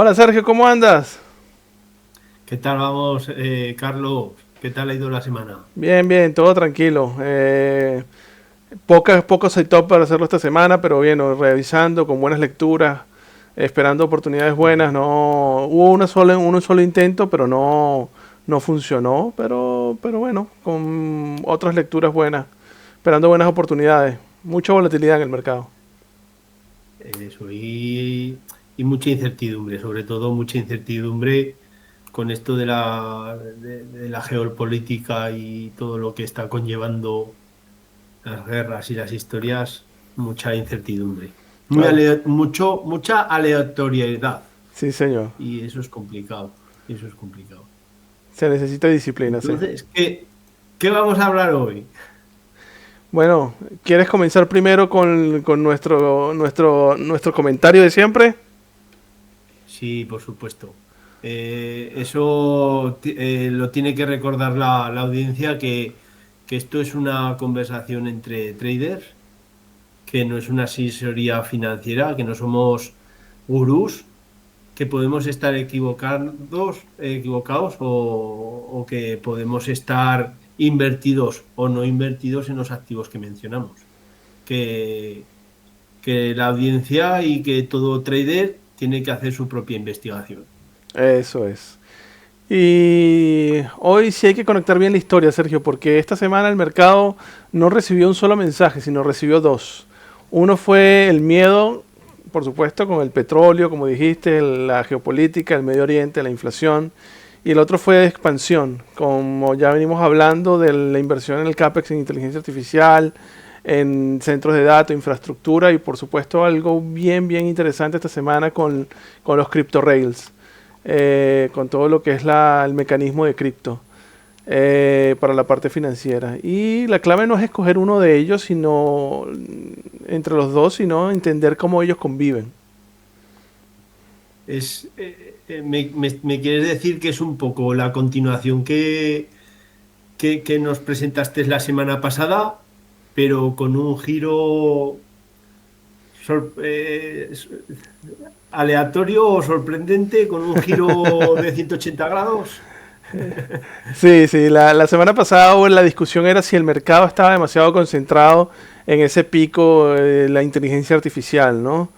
Hola Sergio, ¿cómo andas? ¿Qué tal vamos, Carlos? ¿Qué tal ha ido la semana? Bien, bien, todo tranquilo. Pocos setup para hacerlo esta semana, pero bien, revisando con buenas lecturas, esperando oportunidades buenas. Ujú. No hubo un solo intento, pero no funcionó. Pero bueno, con otras lecturas buenas, esperando buenas oportunidades. Mucha volatilidad en el mercado. Eso, y mucha incertidumbre, sobre todo mucha incertidumbre con esto de la geopolítica y todo lo que está conllevando las guerras y las historias, mucha incertidumbre. Claro. Mucha aleatoriedad. Sí, señor. Y eso es complicado. Eso es complicado. Se necesita disciplina, sí. Entonces, ¿qué vamos a hablar hoy? Bueno, ¿quieres comenzar primero con nuestro comentario de siempre? Sí, por supuesto. Eso lo tiene que recordar la audiencia que esto es una conversación entre traders, que no es una asesoría financiera, que no somos gurús, que podemos estar equivocados o que podemos estar invertidos o no invertidos en los activos que mencionamos. Que, que la audiencia y que todo trader tiene que hacer su propia investigación. Eso es. Y hoy sí hay que conectar bien la historia, Sergio, porque esta semana el mercado no recibió un solo mensaje, sino recibió dos. Uno fue el miedo, por supuesto, con el petróleo, como dijiste, la geopolítica, el Medio Oriente, la inflación. Y el otro fue expansión, como ya venimos hablando de la inversión en el CAPEX en inteligencia artificial, en centros de datos, infraestructura y por supuesto algo bien interesante esta semana con los crypto rails, con todo lo que es el mecanismo de cripto para la parte financiera. Y la clave no es escoger uno de ellos, sino entre los dos, sino entender cómo ellos conviven. Me quieres decir que es un poco la continuación que nos presentaste la semana pasada, pero con un giro sor- eh, s- aleatorio o sorprendente, con un giro de 180 grados. Sí, la semana pasada la discusión era si el mercado estaba demasiado concentrado en ese pico de la inteligencia artificial, ¿no?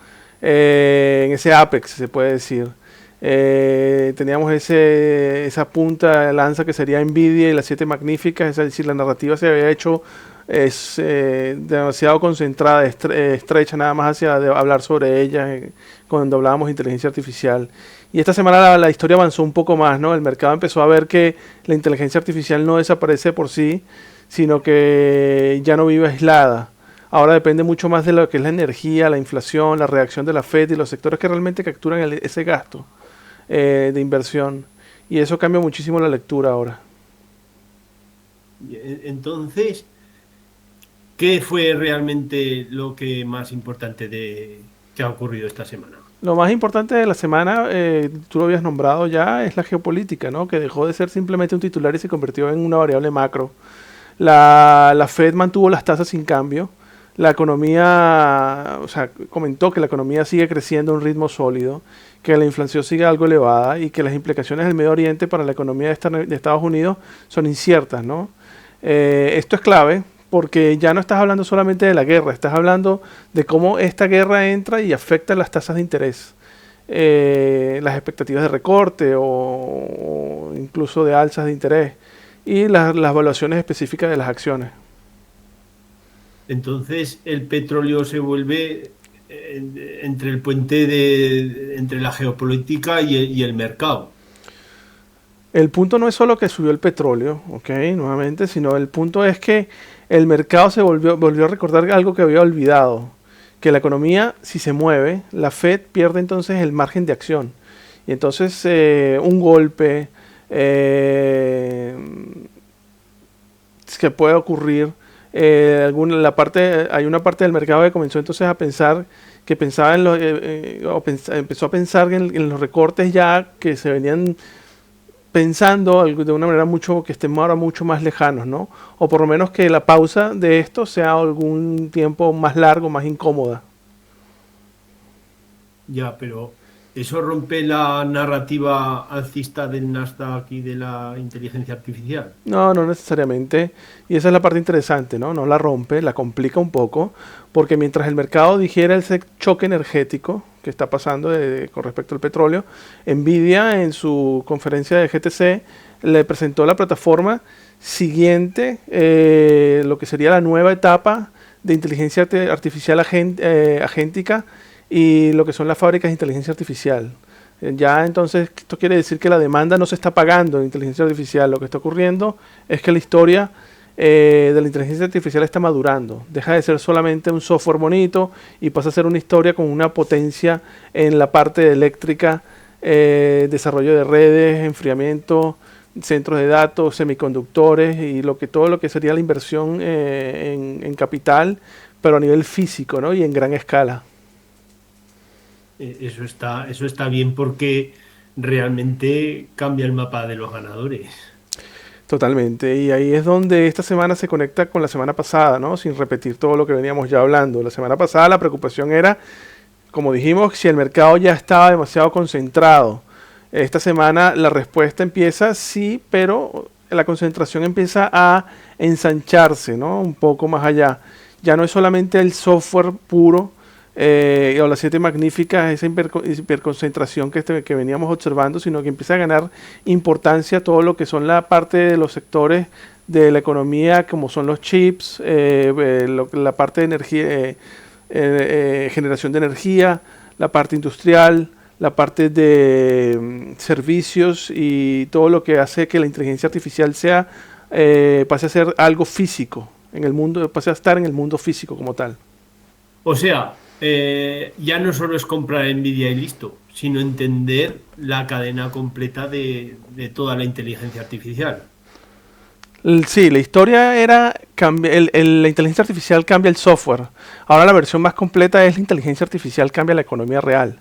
En ese apex, se puede decir. Teníamos esa punta de lanza que sería Nvidia y las siete magníficas, es decir, la narrativa se había hecho demasiado concentrada, estrecha nada más hacia hablar sobre ella cuando hablábamos de inteligencia artificial. Y esta semana la historia avanzó un poco más, ¿no? El mercado empezó a ver que la inteligencia artificial no desaparece por sí, sino que ya no vive aislada. Ahora depende mucho más de lo que es la energía, la inflación, la reacción de la Fed y los sectores que realmente capturan ese gasto de inversión. Y eso cambia muchísimo la lectura ahora. Entonces, ¿qué fue realmente lo que más importante que ha ocurrido esta semana? Lo más importante de la semana, tú lo habías nombrado ya, es la geopolítica, ¿no? Que dejó de ser simplemente un titular y se convirtió en una variable macro. La Fed mantuvo las tasas sin cambio. La economía, o sea, comentó que la economía sigue creciendo a un ritmo sólido, que la inflación sigue algo elevada y que las implicaciones del Medio Oriente para la economía de Estados Unidos son inciertas, ¿no? Esto es clave porque ya no estás hablando solamente de la guerra, estás hablando de cómo esta guerra entra y afecta las tasas de interés, las expectativas de recorte o incluso de alzas de interés y las evaluaciones específicas de las acciones. Entonces el petróleo se vuelve entre el puente entre la geopolítica y el mercado. El punto no es solo que subió el petróleo, ¿ok? Nuevamente, sino el punto es que el mercado volvió a recordar algo que había olvidado, que la economía, si se mueve, la Fed pierde entonces el margen de acción. Y entonces un golpe eh, que puede ocurrir, hay una parte del mercado que comenzó entonces a pensar que pensaba empezó a pensar en los recortes ya que se venían pensando de una manera mucho que estén ahora mucho más lejanos, ¿no? O por lo menos que la pausa de esto sea algún tiempo más largo, más incómoda. Ya, pero ¿Eso rompe la narrativa alcista del Nasdaq y de la inteligencia artificial? No, no necesariamente. Y esa es la parte interesante, ¿no? No la rompe, la complica un poco, porque mientras el mercado digiere ese choque energético que está pasando con respecto al petróleo, Nvidia en su conferencia de GTC le presentó la plataforma siguiente, lo que sería la nueva etapa de inteligencia artificial agéntica y lo que son las fábricas de inteligencia artificial. Ya entonces esto quiere decir que la demanda no se está pagando en inteligencia artificial. Lo que está ocurriendo es que la historia de la inteligencia artificial está madurando. Deja de ser solamente un software bonito y pasa a ser una historia con una potencia en la parte eléctrica, desarrollo de redes, enfriamiento, centros de datos, semiconductores y todo lo que sería la inversión en capital, pero a nivel físico, ¿no? Y en gran escala. Eso está bien porque realmente cambia el mapa de los ganadores. Totalmente, y ahí es donde esta semana se conecta con la semana pasada, ¿no? Sin repetir todo lo que veníamos ya hablando. La semana pasada la preocupación era, como dijimos, si el mercado ya estaba demasiado concentrado. Esta semana la respuesta empieza, sí, pero la concentración empieza a ensancharse, ¿no? Un poco más allá. Ya no es solamente el software puro, o las siete magníficas, esa hiperconcentración que veníamos observando, sino que empieza a ganar importancia todo lo que son la parte de los sectores de la economía, como son los chips, la parte de energía, generación de energía, la parte industrial, la parte de servicios y todo lo que hace que la inteligencia artificial pase a ser algo físico en el mundo, pase a estar en el mundo físico como tal. O sea, ya no solo es comprar Nvidia y listo, sino entender la cadena completa de toda la inteligencia artificial. Sí, la historia era la inteligencia artificial cambia el software. Ahora la versión más completa es la inteligencia artificial cambia la economía real.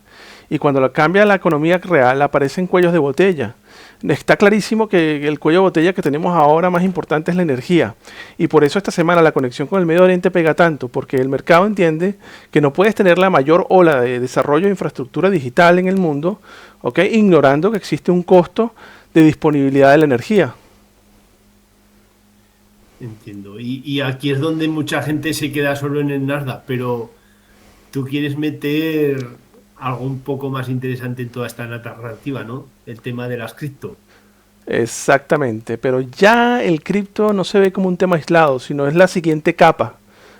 Y cuando cambia la economía real aparecen cuellos de botella. Está clarísimo que el cuello de botella que tenemos ahora más importante es la energía. Y por eso esta semana la conexión con el Medio Oriente pega tanto, porque el mercado entiende que no puedes tener la mayor ola de desarrollo de infraestructura digital en el mundo, ¿ok? Ignorando que existe un costo de disponibilidad de la energía. Entiendo. Y aquí es donde mucha gente se queda solo en el Nasdaq, pero tú quieres meter algo un poco más interesante en toda esta narrativa, ¿no? El tema de las cripto. Exactamente, pero ya el cripto no se ve como un tema aislado, sino es la siguiente capa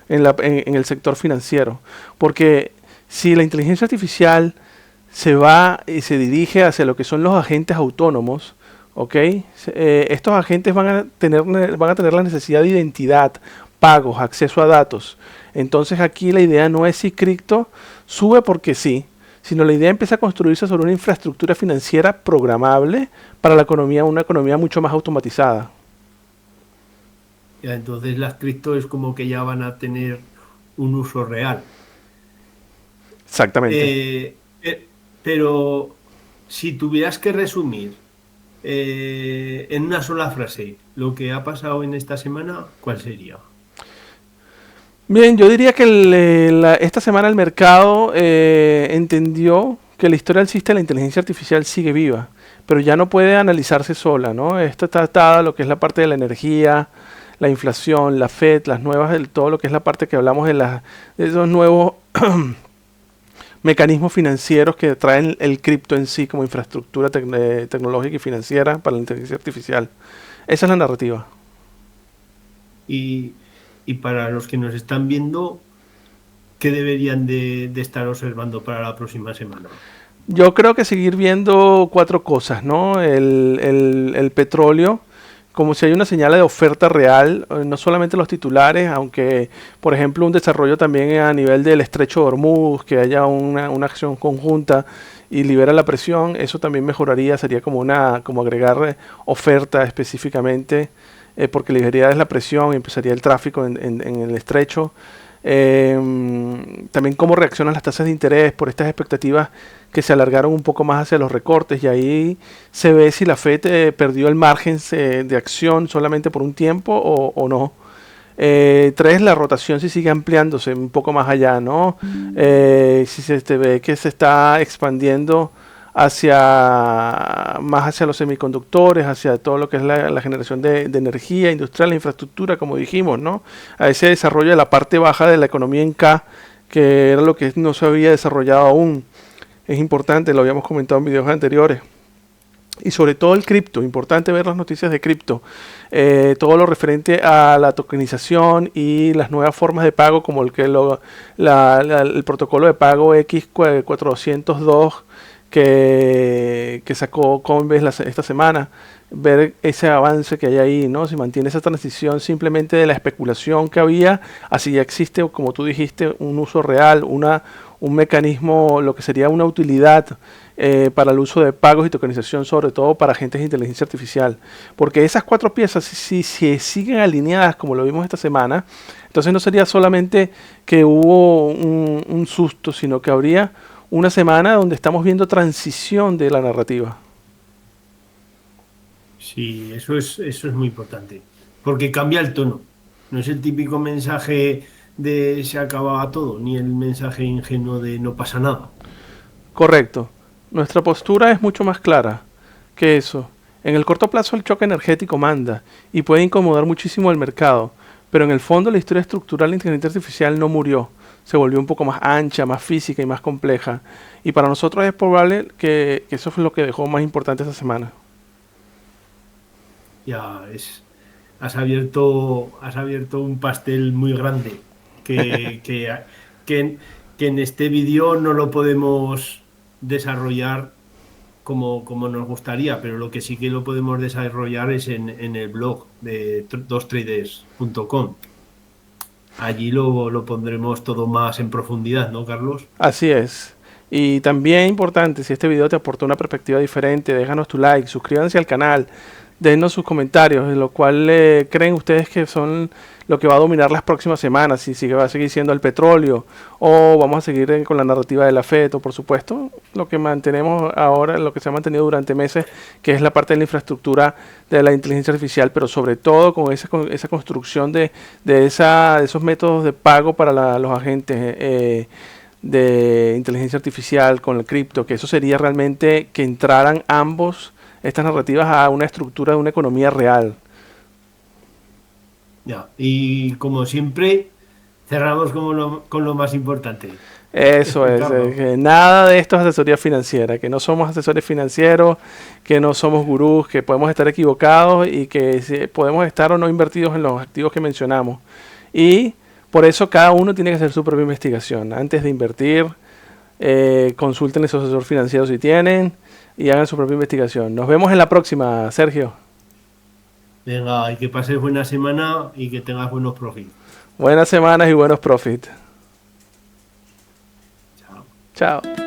en el sector financiero. Porque si la inteligencia artificial se va y se dirige hacia lo que son los agentes autónomos, ¿ok? Estos agentes van a tener la necesidad de identidad, pagos, acceso a datos. Entonces aquí la idea no es si cripto sube porque sí, sino la idea empieza a construirse sobre una infraestructura financiera programable para la economía, una economía mucho más automatizada. Ya, entonces las cripto es como que ya van a tener un uso real. Exactamente. Pero si tuvieras que resumir en una sola frase lo que ha pasado en esta semana, ¿cuál sería? Bien, yo diría que esta semana el mercado entendió que la historia alcista de la inteligencia artificial sigue viva, pero ya no puede analizarse sola, ¿no? Esto está atada a lo que es la parte de la energía, la inflación, la Fed, las nuevas, todo lo que es la parte que hablamos de esos nuevos mecanismos financieros que traen el cripto en sí como infraestructura tecnológica y financiera para la inteligencia artificial. Esa es la narrativa. Y, y para los que nos están viendo, ¿qué deberían de estar observando para la próxima semana? Yo creo que seguir viendo cuatro cosas, ¿no? El petróleo, como si hay una señal de oferta real, no solamente los titulares, aunque, por ejemplo, un desarrollo también a nivel del estrecho de Hormuz, que haya una acción conjunta y libera la presión, eso también mejoraría, sería como agregar oferta específicamente, porque liberaría la presión y empezaría el tráfico en el estrecho. También cómo reaccionan las tasas de interés por estas expectativas que se alargaron un poco más hacia los recortes y ahí se ve si la Fed perdió el margen de acción solamente por un tiempo o no. Tres, la rotación si sigue ampliándose un poco más allá, ¿no? Si se ve que se está expandiendo más hacia los semiconductores, hacia todo lo que es la generación de energía industrial, la infraestructura, como dijimos, ¿no? A ese desarrollo de la parte baja de la economía en K, que era lo que no se había desarrollado aún. Es importante, lo habíamos comentado en videos anteriores. Y sobre todo el cripto, importante ver las noticias de cripto, todo lo referente a la tokenización y las nuevas formas de pago, como el protocolo de pago X402 que sacó Coinbase esta semana, ver ese avance que hay ahí, ¿no? Si mantiene esa transición simplemente de la especulación que había, así ya existe, como tú dijiste, un uso real, un mecanismo, lo que sería una utilidad para el uso de pagos y tokenización, sobre todo para agentes de inteligencia artificial. Porque esas cuatro piezas, si siguen alineadas como lo vimos esta semana, entonces no sería solamente que hubo un susto, sino que habría una semana donde estamos viendo transición de la narrativa. Sí, eso es muy importante, porque cambia el tono. No es el típico mensaje de se acaba todo, ni el mensaje ingenuo de no pasa nada. Correcto. Nuestra postura es mucho más clara que eso. En el corto plazo el choque energético manda y puede incomodar muchísimo al mercado, pero en el fondo la historia estructural de la inteligencia artificial no murió, se volvió un poco más ancha, más física y más compleja. Y para nosotros es probable que eso fue lo que dejó más importante esta semana. Ya has abierto un pastel muy grande que, que en este vídeo no lo podemos desarrollar como nos gustaría, pero lo que sí que lo podemos desarrollar es en el blog de dostraders.com. Allí lo pondremos todo más en profundidad, ¿no, Carlos? Así es. Y también importante, si este video te aportó una perspectiva diferente, déjanos tu like, suscríbanse al canal, denos sus comentarios, en lo cual creen ustedes que son lo que va a dominar las próximas semanas, si va a seguir siendo el petróleo o vamos a seguir con la narrativa de la FED o por supuesto lo que mantenemos ahora, lo que se ha mantenido durante meses, que es la parte de la infraestructura de la inteligencia artificial, pero sobre todo con esa construcción de esos métodos de pago para los agentes de inteligencia artificial con el cripto, que eso sería realmente que entraran ambos estas narrativas a una estructura de una economía real. Ya, y como siempre, cerramos con lo más importante. Eso es, Carlos. que nada de esto es asesoría financiera, que no somos asesores financieros, que no somos gurús, que podemos estar equivocados y que podemos estar o no invertidos en los activos que mencionamos. Y por eso cada uno tiene que hacer su propia investigación. Antes de invertir, consulten a su asesor financiero si tienen y hagan su propia investigación. Nos vemos en la próxima, Sergio. Venga, y que pases buena semana y que tengas buenos profits. Buenas semanas y buenos profits. Chao. Chao.